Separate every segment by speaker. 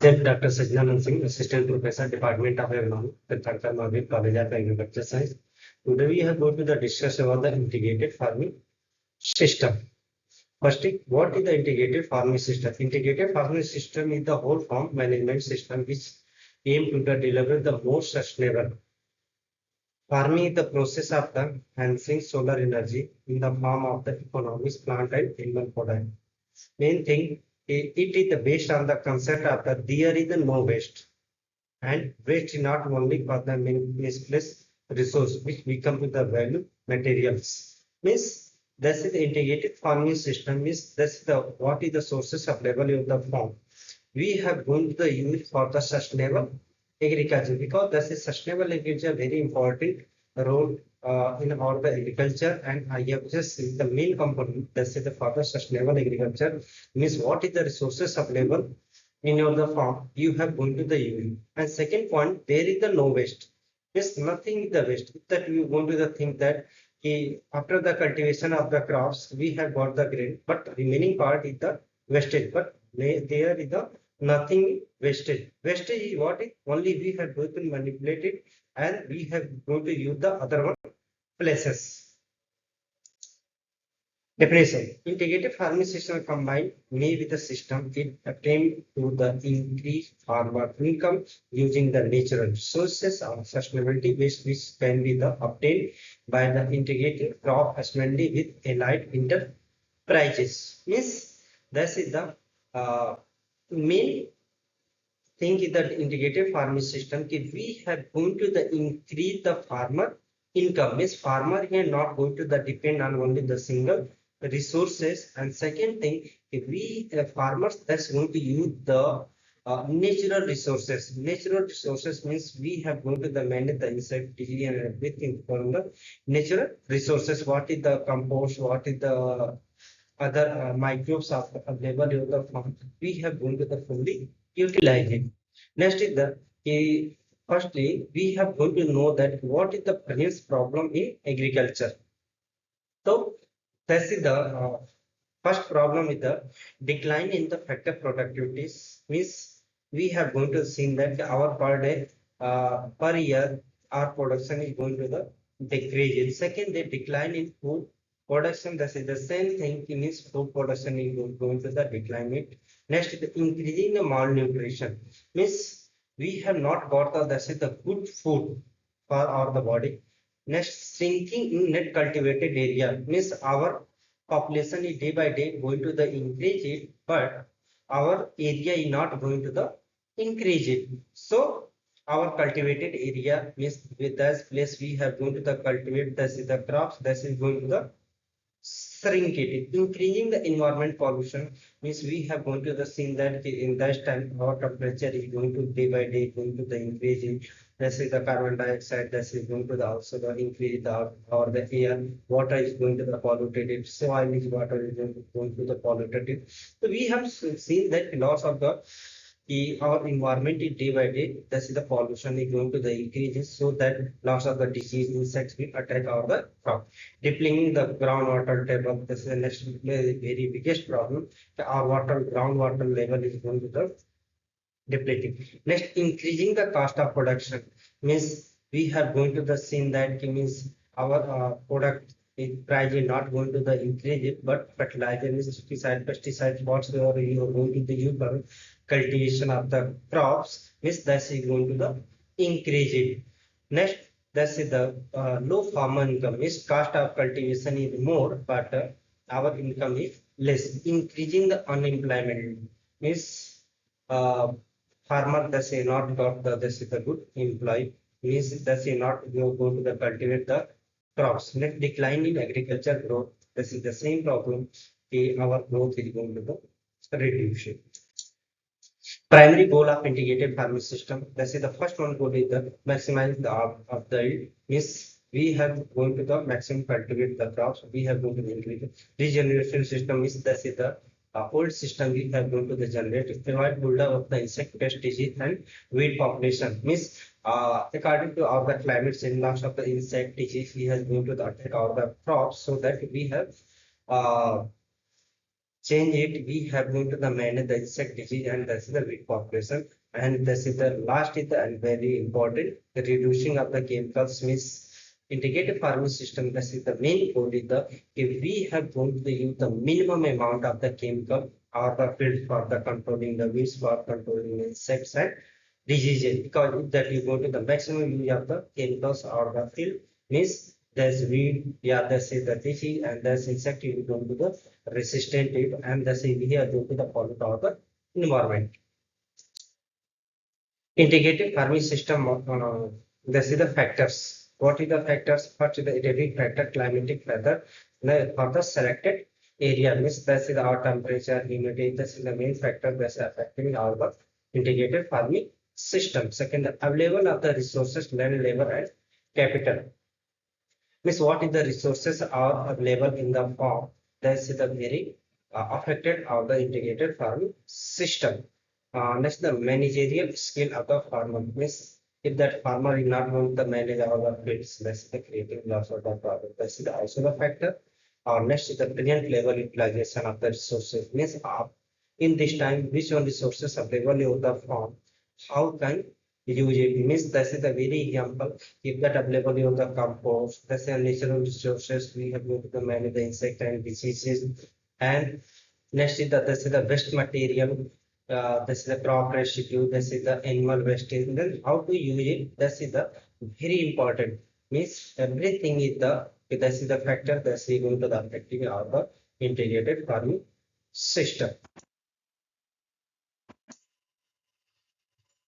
Speaker 1: Myself, Dr. Sajjanand Singh, Assistant Professor, Department of Agronomy, Karnataka Mahavir College of Agriculture Science. Today we are going to discuss about the integrated farming system. Firstly, what is the integrated farming system? Integrated farming system is the whole farm management system which aim to deliver the most sustainable farming is the process of the enhancing solar energy in the form of the economics, plant and animal product. Main thing, it is based on the concept of the there is no waste. And waste is not only for the misplaced resource which become to the value materials. Means this is the integrated farming system. Means this is the what is the sources available in the farm. We have going to use for the sustainable agriculture because this is sustainable agriculture very important role in all the agriculture, and I have just seen the main component. This is the for the sustainable agriculture means what is the resources available in your the farm you have going to the use. And second point, there is the no waste. There's nothing is the waste that we going to the think that after the cultivation of the crops we have got the grain, but remaining part is the wastage. But there is the nothing wastage. Wastage is what is only we have going to manipulate it and we have going to use the other one places. Definition. Integrated farming system combined may with the system it attempt to the increase farmer income using the natural resources or sustainability waste which can be the obtained by the integrated crop husbandry with allied enterprises. Means this is the main thing is that integrated farming system if we have going to the increase the farmer income means farmer here not going to the depend on only the single resources. And second thing, if we farmers that's going to use the natural resources. Natural resources means we have going to the manage the insect disease and everything from the natural resources. What is the compost? What is the other microbes of available in the farm? We have going to the fully utilize it. Next is the firstly we have going to know that what is the present problem in agriculture. So this is the first problem with the decline in the factor productivities means we have going to see that our per day per year our production is going to the decrease. Second, the decline in food production. That is the same thing means food production is going to the decline. Next, the increasing the malnutrition means we have not got the that is the good food for our the body. Next, shrinking in net cultivated area means our population is day by day going to the increase it, but our area is not going to the increase it. So our cultivated area means with this place we have going to the cultivate this is the crops, this is going to the shrink it. Increasing the environment pollution means we have going to the scene that in that time our temperature is going to day by day going to the increase. This is the carbon dioxide. This is going to the also the increase the or the air. Water is going to the polluted. Soil is water is going to the polluted. So we have seen that loss of the our environment is day by day. This is the pollution is going to the increases so that loss of the disease insects will attack our the crop. Depleting the groundwater table. This is the next very biggest problem. Our groundwater level is going to the depleting. Next, increasing the cost of production means we have going to the scene that means our product price is not going to the increase it, but fertilizer, pesticides, whatsoever you are going to the use for cultivation of the crops means that is going to the increase it. Next, that is the low farmer income means cost of cultivation is more, but our income is less. Increasing the unemployment means uh, farmer does he not got the this is the good employee means does he not go to the cultivate the crops. Next, decline in agriculture growth. This is the same problem. Our growth is going to the reduce. Primary goal of integrated farming system. This is the first one goal is the maximize the of the yield. Means we have going to the maximum cultivate the crops. We have going to the increase. Regeneration system is this is the old system we have going to the generate. Avoid buildup of the insect pest disease and weed population. Means according to our the climate change, loss of the insect disease we have going to the attack our the crops so that we have uh, change it, we have going to the manage the insect disease and this is the weed population. And this is the last is the and very important, the reducing of the chemicals means integrated farming system. This is the main goal is the if we have going to use the minimum amount of the chemical or the field for the controlling the weeds for controlling the insects and diseases because if that you go to the maximum use of the chemicals or the field means there's weed, yeah, that's it, the disease, and there's insect you go to the resistant it, and that's it here due to the pollute of the environment. Integrated farming system, this is the factors. What is the factors? First is the irradiating factor, climatic factor. For the selected area, means this is our temperature, humidity. This is the main factor that's affecting our integrated farming system. Second, the available of the resources, land, labor, and capital. Means what is the resources are available in the farm. This is the very affected of the integrated farming system. Next, the managerial skill of the farmer. Means if that farmer is not going to manage all the fields, that's the creating loss of the problem. This is also the factor. Next is the brilliant level utilization of the resources. Means in this time, which one resources available in the farm, how can use it? Means this is the very example. If that available on the compost, that's the natural resources we have to manage the insect and diseases. And next is the this is the waste material. This is the crop residue. This is the animal waste. And then how to use it? This is the very important. Means everything is the this is the factor that's going to the affecting our integrated farming system.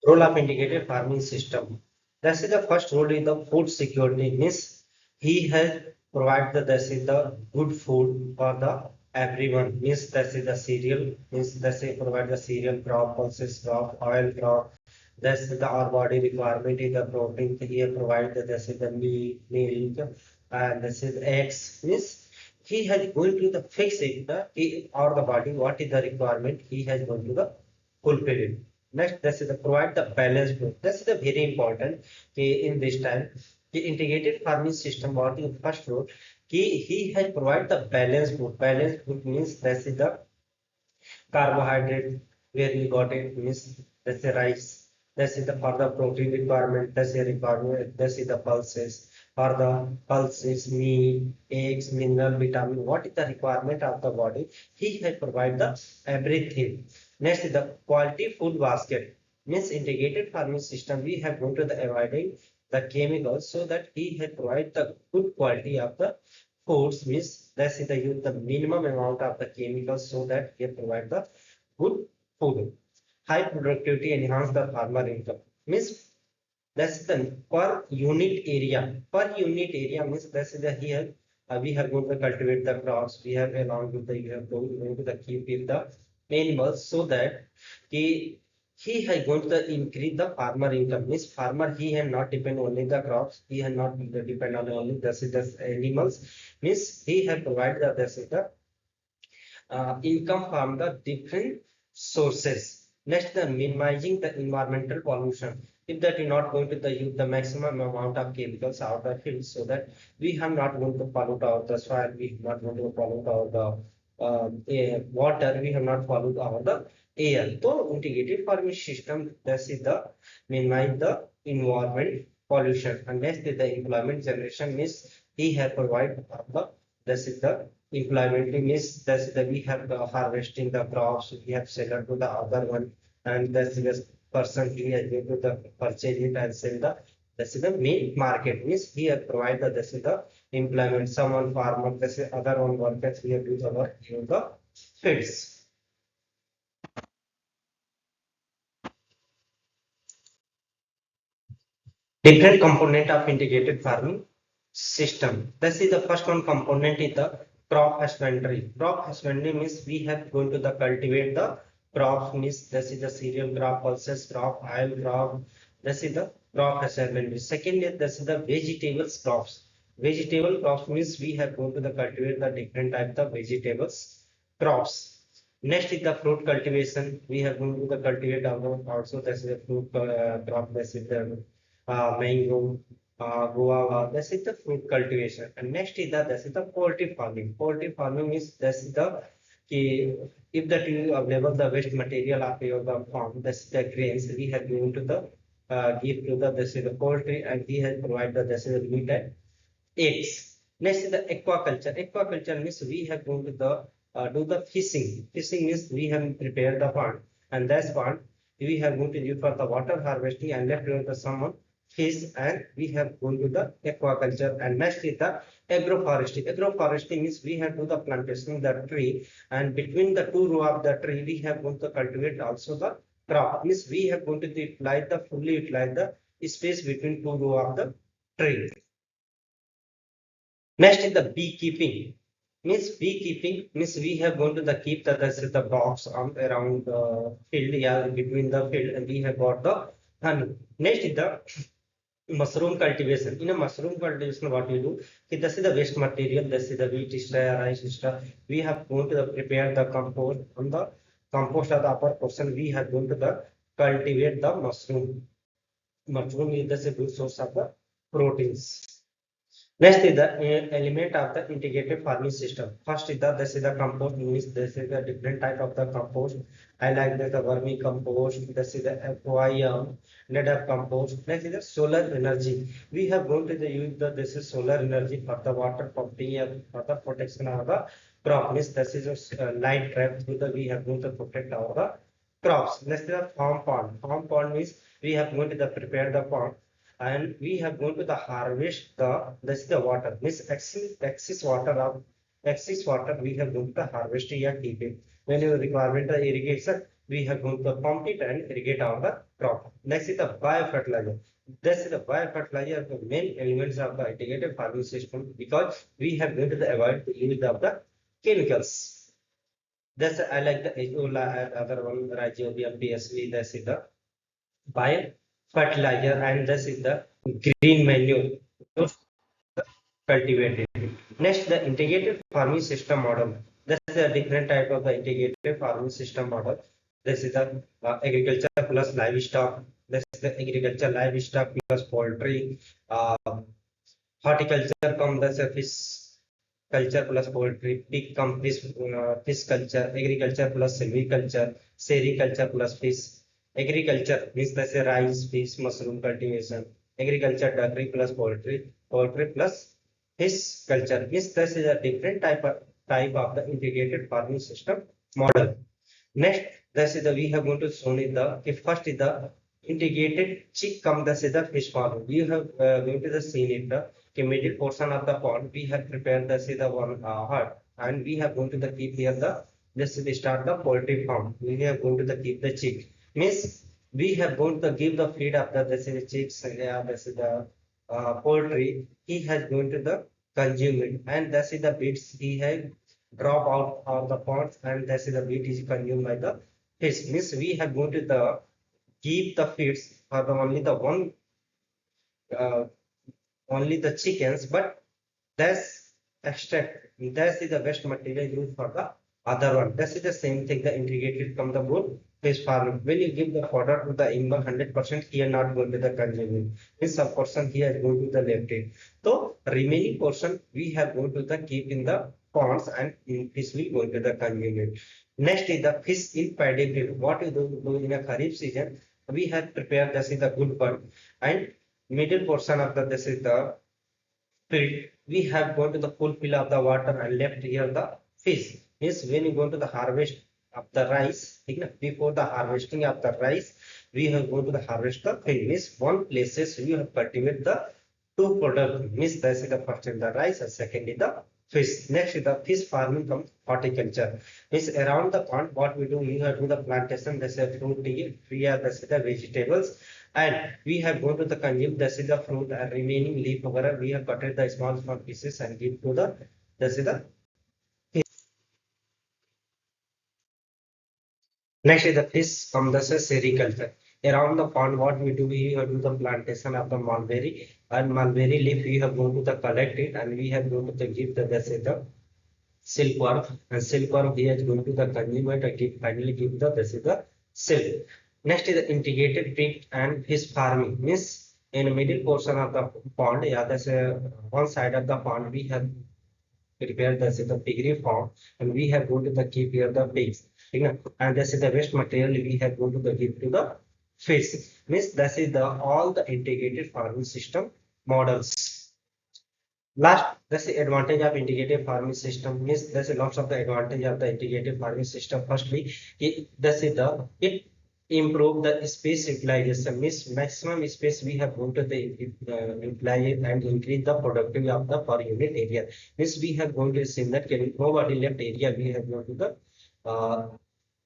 Speaker 1: Role of integrated farming system. This is the first role in the food security. Means he has provided this is the good food for the everyone. Means this is the cereal. Means this is provide the cereal crop, pulses crop, oil crop. This is the our body requirement is the protein. He provide this is the meat, milk, and this is eggs. Means he has going to the fix it the or the body what is the requirement he has going to the fulfill it. Next, this is the provide the balanced food. This is the very important in this time. The integrated farming system, what is first rule, he has provide the balanced food. Balanced food means this is the carbohydrate where we got it means that's the rice. This is the for the protein requirement. That's the requirement. This is the pulses. For the pulses, meat, eggs, mineral, vitamin. What is the requirement of the body? He has provide the everything. Next is the quality food basket. Means integrated farming system. We have going to the avoiding the chemicals so that he had provide the good quality of the foods. Means that's the use the minimum amount of the chemicals so that he provide the good food. High productivity enhance the farmer income. Means that's the per unit area. Per unit area means that's the here we have going to cultivate the crops. We have along with the you have going to the keep in the animals so that he has going to increase the farmer income. Means farmer he has not depend only the crops. He has not depend on only the animals. Means he has provided the income from the different sources. Next, the minimizing the environmental pollution. If that is not going to the use the maximum amount of chemicals out of field, so that we have not going to pollute our the soil, we have not going to pollute our the water, we have not pollute our the air. So integrated farming system, this is the minimize the environment pollution. And next is the employment generation means he have provided the this is the employment means that we have harvesting the crops, we have sell it to the other one, and that's the person he has going to the purchase it and sell the this is the main market means he have provided this is the employment. Someone farmer, this is other one workers we have to work in the fields. Different component of integrated farming system. This is the first one component is the crop husbandry. Crop husbandry means we have going to the cultivate the crops means this is the cereal crop, pulses crop, oil crop. This is the crop husbandry. Second is this is the vegetables crops. Vegetable crops means we have going to the cultivate the different types of vegetables crops. Next is the fruit cultivation. We have going to the cultivate also this is the fruit crop. This is the mango, guava. This is the fruit cultivation. And next is the this is the poultry farming. Poultry farming is this is the if the two available the waste material of your the farm, that's the grains we have given to the give to the this is the poultry, and we have provide the this is the meat and eggs. Next is the aquaculture. Aquaculture means we have going to the do the fishing. Fishing means we have prepared the pond, and that's pond we have going to use for the water harvesting and left over the some fish, and we have going to the aquaculture. And next is the agroforestry. Agroforestry means we have do the plantation of the tree, and between the two row of the tree we have going to cultivate also the crop. Means we have going to utilize the fully utilize the space between two row of the tree. Next is the beekeeping. Beekeeping means we have going to the keep the this is the box around the field, yeah, between the field, and we have got the honey. Next is the mushroom cultivation. In a mushroom cultivation, what we do? Okay, this is the waste material. This is the wheat extra, rice extra. We have going to the prepare the compost on the compost of the upper portion. We have going to the cultivate the mushroom. Mushroom is the good source of the proteins. Next is the element of the integrated farming system. First is the this is the compost, means this is the different type of the compost. I like the vermi compost. This is the FYM, nether compost. Next is the solar energy. We have going to the use the this is solar energy for the water pumping and for the protection of the crop. Means this is a light trap through the we have going to protect our the crops. Next is the farm pond. Farm pond means we have going to the prepare the pond, and we have going to the harvest the this is the water, means excess water we have going to harvest here, keep it. When you requirement the irrigation, we have going to pump it and irrigate our the crop. Next is the biofertilizer. This is the biofertilizer, the main elements of the integrated farming system, because we have going to the avoid the use of the chemicals. That's I like the Azola and other one Rhizobium PSV. That's is the bio fertilizer, and this is the green manure cultivated. Next, the integrated farming system model. This is a different type of the integrated farming system model. This is the agriculture plus livestock. This is the agriculture livestock plus poultry. Horticulture come the fish culture plus poultry. Pig come fish culture. Agriculture plus silviculture. Sericulture plus fish. Agriculture means let's say rice, fish, mushroom cultivation. Agriculture dairy plus poultry, poultry plus fish culture. Means this is a different type of the integrated farming system model. Next, this is the we have going to show in the first is the integrated chick come this is the fish farm. We have going to the scene it the middle portion of the pond. We have prepared this is the one hut, and we have going to the keep here the this is the start the poultry farm. We have going to the keep the chick. Means we have going to give the feed of the this is chicks, this is the poultry. He has going to the consume it, and this is the bits he has drop out of the ponds, and this is the bit is consumed by the fish. Means we have going to the keep the feeds for the only the one uh, only the chickens, but that's extract. That is the best material used for the other one. That is the same thing. The integrated from the board fish farming. When you give the fodder to the animal 100%, he are not going to the consuming. Means some portion he is going to the left it. So remaining portion we have going to the keep in the ponds, and fish will go to the consuming. Next is the fish in paddy field. What you do in a kharif season? We have prepared this is the good one, and middle portion of the this is the field. We have gone to the full fill of the water and left here the fish. Means when you go to the harvest of the rice, before the harvesting of the rice, we have go to the harvest the field. Means one places we have cultivate the two product. Means this is the first is the rice and second is the fish. Next is the fish farming comes horticulture. Means around the pond, what we do, we have do the plantation. This is fruit tree, this is the vegetables, and we have gone to the consume this is the fruit and remaining leaf over. We have cutted the small pieces and give to the this is the fish. Next is the fish from the sericulture. Around the pond, what we do, we have do the plantation of the mulberry, and mulberry leaf we have going to the collect it, and we have going to the give the this is the silkworm, and silkworm he is going to the consume it and finally give the this is the silk. Next is the integrated pig and fish farming. Means in the middle portion of the pond, yeah, that's one side of the pond we have prepare this is the piggery farm, and we have going to the keep here the pigs. And this is the waste material we have going to the give to the fish. Means this is the all the integrated farming system models. Last, that's the advantage of integrated farming system. Means there's a lots of the advantage of the integrated farming system. Firstly, it improve the space utilization. Means maximum space we have going to the utilize and increase the productivity of the per unit area. Means we have going to see that can nobody left area we have going to the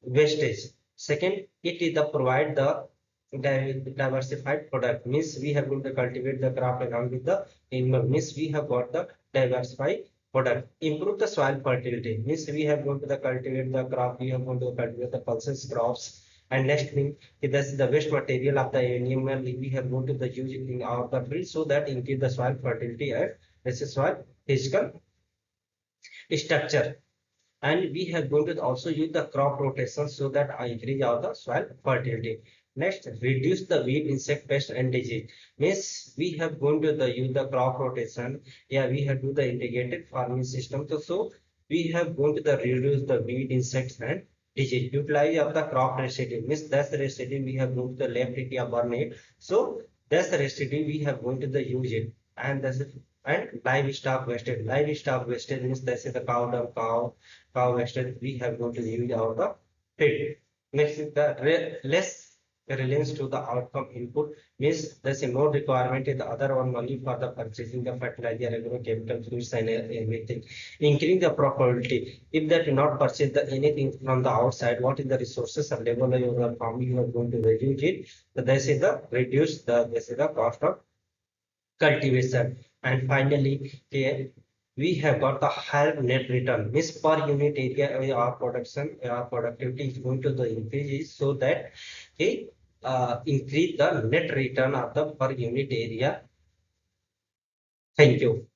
Speaker 1: wastage. Second, it is the provide the diversified product. Means we have going to cultivate the crop along with the animal. Means we have got the diversified product. Improve the soil fertility. Means we have going to the cultivate the crop. We have going to cultivate the pulses crops. And next thing is the waste material of the animal. We have going to the use it in our the field so that increase the soil fertility and this is soil physical structure. And we have going to also use the crop rotation so that I increase our the soil fertility. Next, reduce the weed, insect, pest, and disease. Means we have going to the use the crop rotation. Yeah, we have do the integrated farming system. So we have going to the reduce the weed, insects, and disease. Utilize of the crop residue. Means that's the residue we have going to the left it or burn it. So that's the residue we have going to the use it. And that's it. And livestock wasted. Livestock wasted means that's the cow dung, cow wasted. We have going to use our the feed. Next is the less reliance to the outcome input means there's a no requirement in the other one only for the purchasing the fertilizer, agrochemical fluids and everything. Increasing the profitability. If that do not purchase the anything from the outside, what is the resources available in your farm you are going to reduce it. So this is the reduce the this is the cost of cultivation. And finally, here we have got the higher net return. Means per unit area, our production, our productivity is going to the increase so that it increase the net return of the per unit area. Thank you.